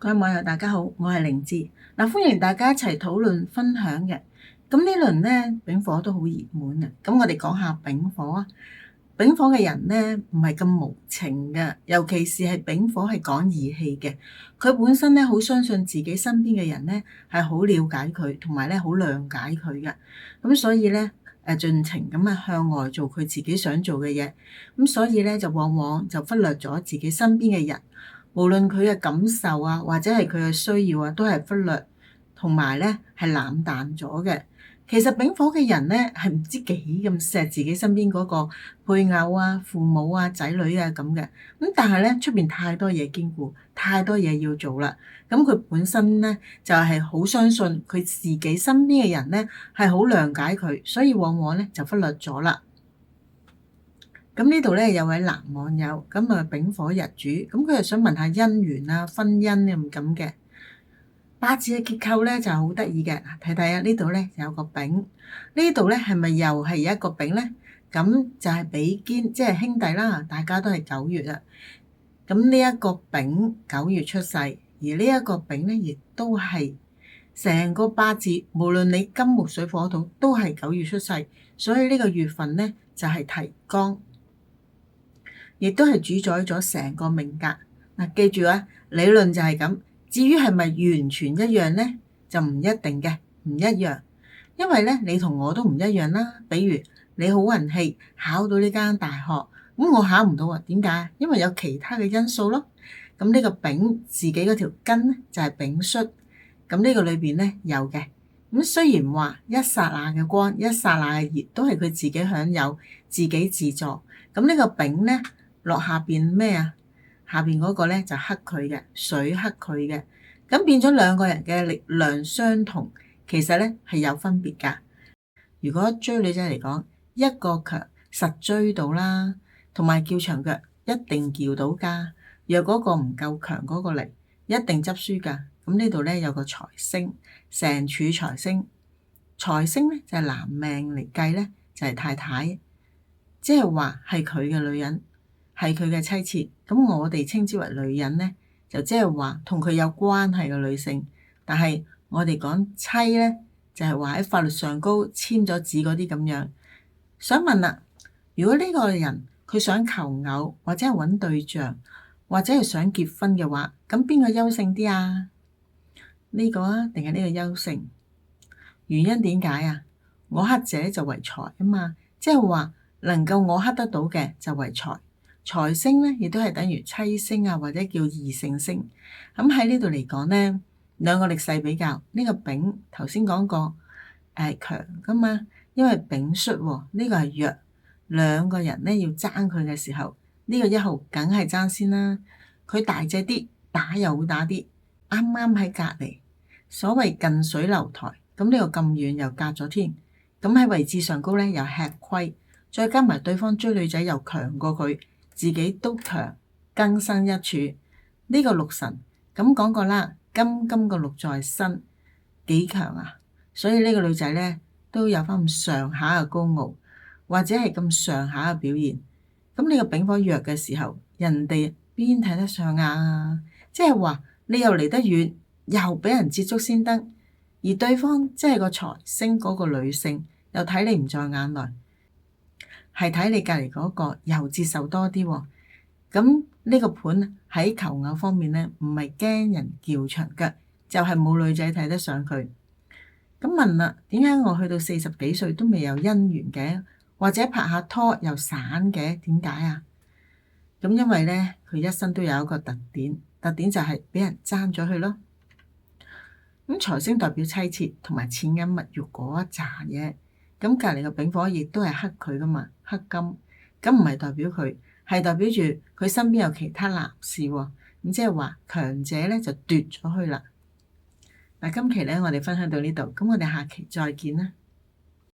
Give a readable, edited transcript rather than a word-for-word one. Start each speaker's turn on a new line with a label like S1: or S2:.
S1: 各位網友大家好，我係靈芝。歡迎大家一齊討論分享嘅。咁呢輪咧丙火都好熱門啊。咁我哋講下丙火啊。丙火嘅人咧唔係咁無情嘅，尤其是係丙火係講義氣嘅。佢本身咧好相信自己身邊嘅人咧係好了解佢，同埋咧好諒解佢嘅。咁所以咧盡情咁向外做佢自己想做嘅嘢。咁所以咧就往往就忽略咗自己身邊嘅人。無論佢嘅感受啊，或者係佢嘅需要啊，都係忽略，同埋咧係冷淡咗嘅。其實丙火嘅人咧係唔知幾咁錫自己身邊嗰個配偶啊、父母啊、仔女啊咁嘅。咁但係咧出邊太多嘢兼顧，太多嘢要做啦。咁佢本身咧就係好相信佢自己身邊嘅人咧係好諒解佢，所以往往咧就忽略咗啦。咁呢度咧有位男網友，咁啊丙火日主，咁佢又想問下姻緣啊、婚姻咁嘅八字嘅結構咧就好得意嘅。睇睇啊，呢度咧有個丙，呢度咧係咪又係一個丙咧？咁就係比肩，即係兄弟啦，大家都係9月啊。咁呢一個丙9月出世，而呢一個丙咧亦都係成個八字，無論你金木水火土都係9月出世，所以呢個月份咧就係提綱。亦都係主宰咗成個命格。記住啊，理論就係咁。至於係咪完全一樣呢？就唔一定嘅，唔一樣。因為咧，你同我都唔一樣啦。比如你好運氣考到呢間大學，咁我考唔到啊？點解？因為有其他嘅因素咯。咁呢個丙自己嗰條根咧就係丙戌。咁呢個裏邊咧有嘅。咁雖然話一剎那嘅光，一剎那嘅熱，都係佢自己享有，自己自助。咁呢個丙咧。落下邊咩啊？下邊嗰個咧就克佢嘅，水克佢嘅，咁變咗兩個人嘅力量相同，其實咧係有分別㗎。如果追女仔嚟講，一個強實追到啦，同埋叫長腳一定叫到㗎。若嗰個唔夠強嗰個嚟，一定執輸㗎。咁呢度咧有個財星，成柱財星，財星咧就係男命嚟計咧，就係太太，即係話係佢嘅女人。係佢嘅妻妾，咁我哋稱之為女人咧，就即係話同佢有關係嘅女性。但係我哋講妻咧，就係話喺法律上高簽咗字嗰啲咁樣。想問啦，如果呢個人佢想求偶，或者係揾對象，或者係想結婚嘅話，咁邊個優勝啲啊？呢個啊，定係呢個優勝？原因點解啊？我克者就為財啊嘛，即係話能夠我克得到嘅就為財。財星咧，亦都係等於妻星啊，或者叫異性星。咁喺呢度嚟講咧，兩個力勢比較，呢個丙頭先講過強噶嘛，因為丙戌喎，呢個係弱。兩個人咧要爭佢嘅時候，呢個1號梗係爭先啦。佢大隻啲，打又好打啲，啱啱喺隔離，所謂近水樓台。咁呢個咁遠又隔咗天，咁喺位置上高咧又吃虧，再加埋對方追女仔又強過佢。自己都強，更生一柱。呢個六神咁講過啦，金個六在身，幾強啊！所以呢個女仔咧都有翻咁上下嘅高傲，或者係咁上下嘅表現。咁呢個丙火弱嘅時候，人哋邊睇得上啊？即係話你又離得遠，又俾人捷足先登，而對方即係個財星嗰個女性，又睇你唔在眼內。係睇你隔離嗰個又接受多啲喎。咁呢個盤喺求偶方面咧，唔係驚人叫長腳，就係冇女仔睇得上佢。咁問啦，點解我去到40幾歲都未有姻緣嘅，或者拍下拖又散嘅？點解啊？咁因為咧，佢一生都有一個特點，特點就係俾人爭咗去咯。咁財星代表妻妾同埋錢銀物欲嗰一紮嘢。咁隔離個丙火亦都係克佢噶嘛，克金，咁唔係代表佢，係代表住佢身邊有其他男士喎。咁即係話強者咧就奪咗去啦。嗱，今期咧我哋分享到呢度，咁我哋下期再見啦。